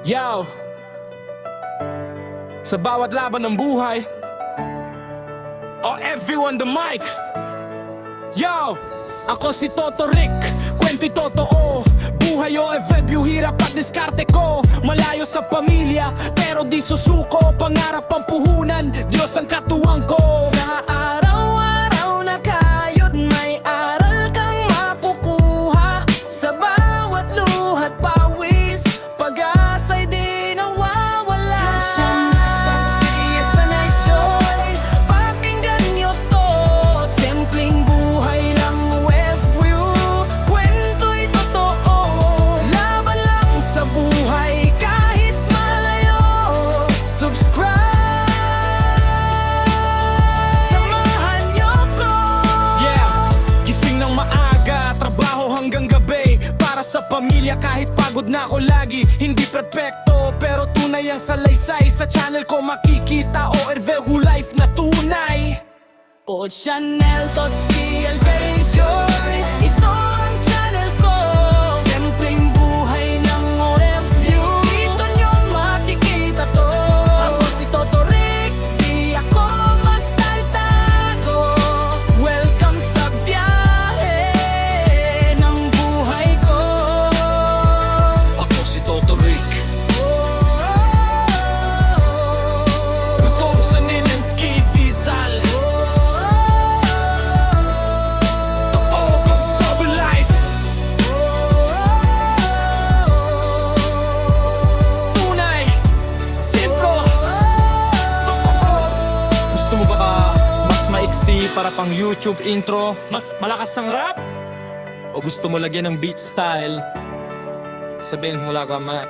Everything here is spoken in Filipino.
Yo, sa bawat laban ng buhay, oh everyone the mic. Yo, ako si Toto Rick, kwento'y totoo. Buhay o OFW, hirap at diskarte ko. Malayo sa pamilya, pero di susuko. Pangarap ang puhunan, Diyos ang katuwang ko. Sa araw-araw na kayod, may aral kang makukuha. Sa bawat luhat pawis, pag-asa'y di nawawala. Pag-stay explanation, pakinggan nyo to. Simpleng buhay lang OFW, kwento'y totoo. Laban lang sa buhay kahit malayo. Subscribe, samahan nyo ko. Yeah, gising ng maaga, trabaho hanggang gabi. Para sa pamilya kahit pagod na ako lagi. Hindi perfecto pero tunay ang salaysay. Sa channel ko makikita OFW life na tunay. O Chanel, Totski, Elvation, ito ang channel ko. Simpleng buhay ng OFW, dito nyo makikita to. Ako si Toto Rick, di ako magtatago. Welcome sa biyahe ng buhay ko. Ako si Toto Rick, utong sa Ninenski Vizal. Tunay, simplo. Gusto mo ba mas maiksi para pang YouTube intro? Mas malakas ang rap? O gusto mo lagyan ng beat style? Sabihin mo lang ka, man.